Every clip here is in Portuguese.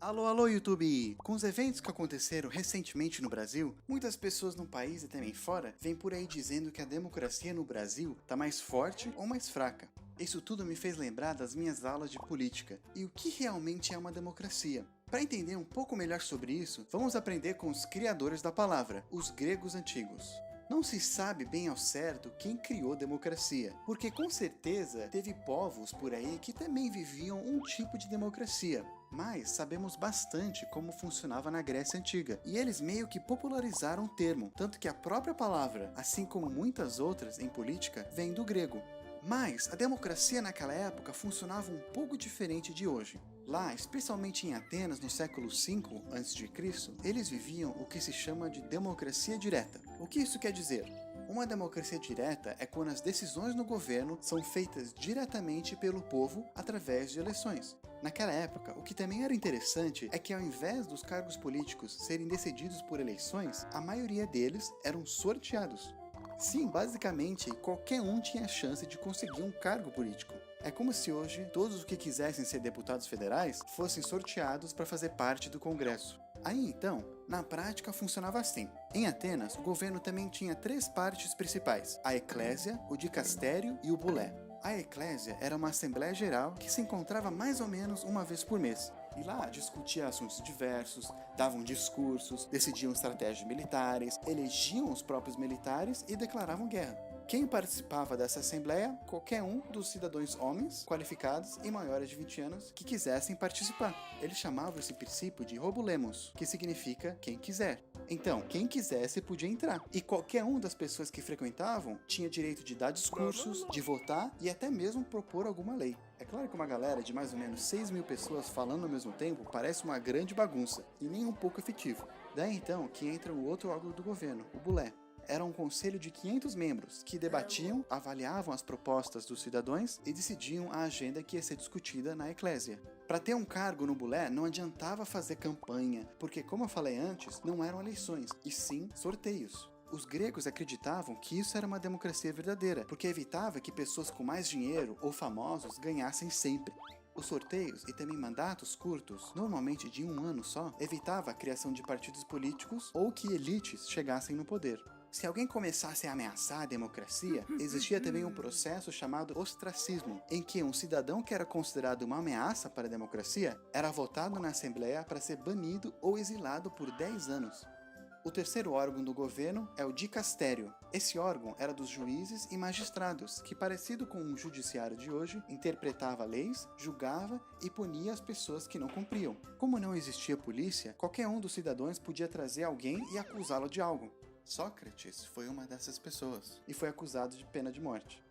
Alô, alô, YouTube! Com os eventos que aconteceram recentemente no Brasil, muitas pessoas no país e também fora vêm por aí dizendo que a democracia no Brasil tá mais forte ou mais fraca. Isso tudo me fez lembrar das minhas aulas de política e o que realmente é uma democracia. Para entender um pouco melhor sobre isso, vamos aprender com os criadores da palavra, os gregos antigos. Não se sabe bem ao certo quem criou a democracia, porque com certeza teve povos por aí que também viviam um tipo de democracia. Mas sabemos bastante como funcionava na Grécia Antiga, e eles meio que popularizaram o termo, tanto que a própria palavra, assim como muitas outras em política, vem do grego. Mas a democracia naquela época funcionava um pouco diferente de hoje. Lá, especialmente em Atenas, no século V a.C., eles viviam o que se chama de democracia direta. O que isso quer dizer? Uma democracia direta é quando as decisões no governo são feitas diretamente pelo povo através de eleições. Naquela época, o que também era interessante é que ao invés dos cargos políticos serem decididos por eleições, a maioria deles eram sorteados. Sim, basicamente, qualquer um tinha a chance de conseguir um cargo político. É como se hoje todos os que quisessem ser deputados federais fossem sorteados para fazer parte do Congresso. Aí então, na prática funcionava assim. Em Atenas, o governo também tinha três partes principais: a eclésia, o dicastério e o bulé. A eclésia era uma assembleia geral que se encontrava mais ou menos uma vez por mês. E lá discutia assuntos diversos, davam discursos, decidiam estratégias militares, elegiam os próprios militares e declaravam guerra. Quem participava dessa assembleia? Qualquer um dos cidadãos homens, qualificados e maiores de 20 anos que quisessem participar. Eles chamavam esse princípio de robulemos, que significa quem quiser. Então, quem quisesse podia entrar. E qualquer um das pessoas que frequentavam tinha direito de dar discursos, de votar e até mesmo propor alguma lei. É claro que uma galera de mais ou menos 6.000 pessoas falando ao mesmo tempo parece uma grande bagunça e nem um pouco efetivo. Daí então que entra o outro órgão do governo, o bulé. Era um conselho de 500 membros que debatiam, avaliavam as propostas dos cidadãos e decidiam a agenda que ia ser discutida na eclésia. Para ter um cargo no bulé não adiantava fazer campanha, porque como eu falei antes, não eram eleições, e sim sorteios. Os gregos acreditavam que isso era uma democracia verdadeira, porque evitava que pessoas com mais dinheiro ou famosos ganhassem sempre. Os sorteios e também mandatos curtos, normalmente de um ano só, evitava a criação de partidos políticos ou que elites chegassem no poder. Se alguém começasse a ameaçar a democracia, existia também um processo chamado ostracismo, em que um cidadão que era considerado uma ameaça para a democracia era votado na Assembleia para ser banido ou exilado por 10 anos. O terceiro órgão do governo é o dicastério. Esse órgão era dos juízes e magistrados, que, parecido com o judiciário de hoje, interpretava leis, julgava e punia as pessoas que não cumpriam. Como não existia polícia, qualquer um dos cidadãos podia trazer alguém e acusá-lo de algo. Sócrates foi uma dessas pessoas e foi acusado de pena de morte.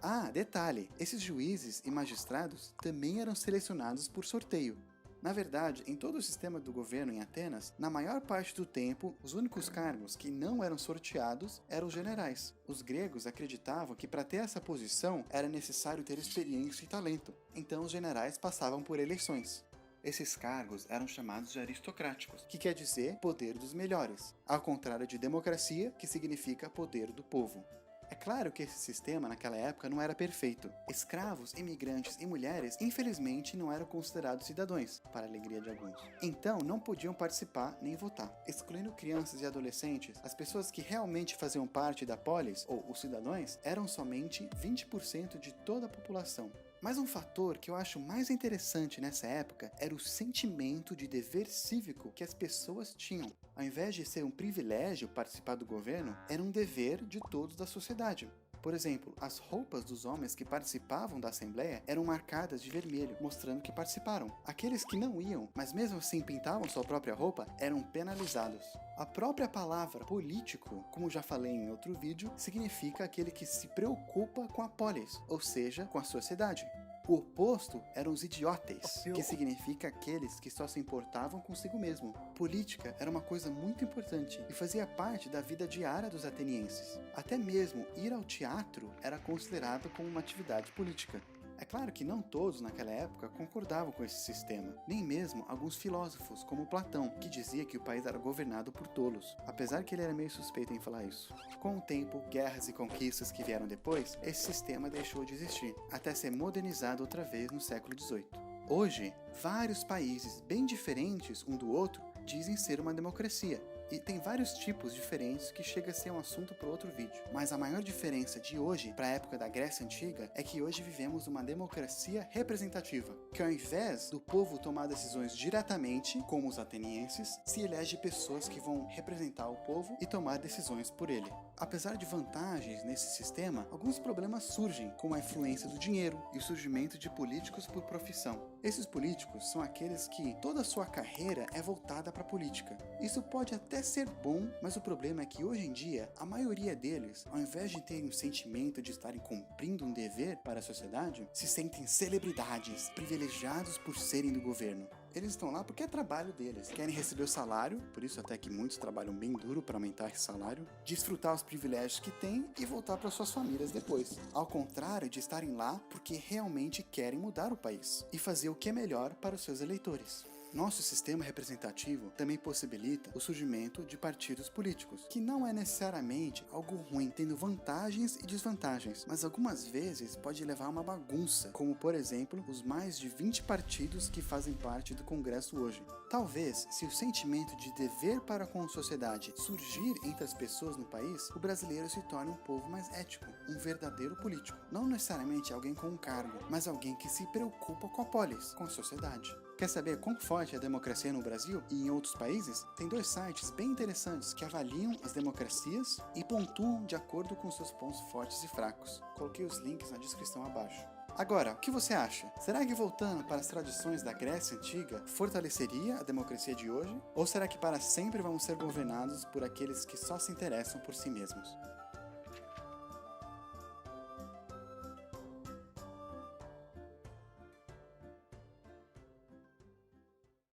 Ah, detalhe, esses juízes e magistrados também eram selecionados por sorteio. Na verdade, em todo o sistema do governo em Atenas, na maior parte do tempo, os únicos cargos que não eram sorteados eram os generais. Os gregos acreditavam que para ter essa posição era necessário ter experiência e talento, então os generais passavam por eleições. Esses cargos eram chamados de aristocráticos, que quer dizer poder dos melhores, ao contrário de democracia, que significa poder do povo. É claro que esse sistema naquela época não era perfeito. Escravos, imigrantes e mulheres infelizmente não eram considerados cidadãos, para a alegria de alguns. Então não podiam participar nem votar. Excluindo crianças e adolescentes, as pessoas que realmente faziam parte da polis, ou os cidadãos, eram somente 20% de toda a população. Mas um fator que eu acho mais interessante nessa época era o sentimento de dever cívico que as pessoas tinham. Ao invés de ser um privilégio participar do governo, era um dever de todos da sociedade. Por exemplo, as roupas dos homens que participavam da Assembleia eram marcadas de vermelho, mostrando que participaram. Aqueles que não iam, mas mesmo assim pintavam sua própria roupa, eram penalizados. A própria palavra político, como já falei em outro vídeo, significa aquele que se preocupa com a polis, ou seja, com a sociedade. O oposto eram os idiotes, que significa aqueles que só se importavam consigo mesmo. Política era uma coisa muito importante e fazia parte da vida diária dos atenienses. Até mesmo ir ao teatro era considerado como uma atividade política. É claro que não todos naquela época concordavam com esse sistema, nem mesmo alguns filósofos, como Platão, que dizia que o país era governado por tolos, apesar que ele era meio suspeito em falar isso. Com o tempo, guerras e conquistas que vieram depois, esse sistema deixou de existir, até ser modernizado outra vez no século XVIII. Hoje, vários países bem diferentes um do outro dizem ser uma democracia. E tem vários tipos diferentes que chega a ser um assunto para outro vídeo. Mas a maior diferença de hoje para a época da Grécia Antiga é que hoje vivemos uma democracia representativa, que ao invés do povo tomar decisões diretamente, como os atenienses, se elege pessoas que vão representar o povo e tomar decisões por ele. Apesar de vantagens nesse sistema, alguns problemas surgem, como a influência do dinheiro e o surgimento de políticos por profissão. Esses políticos são aqueles que toda a sua carreira é voltada para a política. Isso pode até ser bom, mas o problema é que hoje em dia, a maioria deles, ao invés de terem o sentimento de estarem cumprindo um dever para a sociedade, se sentem celebridades, privilegiados por serem do governo. Eles estão lá porque é trabalho deles. Querem receber o salário, por isso até que muitos trabalham bem duro para aumentar esse salário, desfrutar os privilégios que têm e voltar para suas famílias depois. Ao contrário de estarem lá porque realmente querem mudar o país e fazer o que é melhor para os seus eleitores. Nosso sistema representativo também possibilita o surgimento de partidos políticos, que não é necessariamente algo ruim, tendo vantagens e desvantagens, mas algumas vezes pode levar a uma bagunça, como por exemplo, os mais de 20 partidos que fazem parte do Congresso hoje. Talvez, se o sentimento de dever para com a sociedade surgir entre as pessoas no país, o brasileiro se torne um povo mais ético, um verdadeiro político. Não necessariamente alguém com um cargo, mas alguém que se preocupa com a polis, com a sociedade. Quer saber quão forte é a democracia no Brasil e em outros países? Tem dois sites bem interessantes que avaliam as democracias e pontuam de acordo com seus pontos fortes e fracos. Coloquei os links na descrição abaixo. Agora, o que você acha? Será que voltando para as tradições da Grécia Antiga fortaleceria a democracia de hoje? Ou será que para sempre vamos ser governados por aqueles que só se interessam por si mesmos?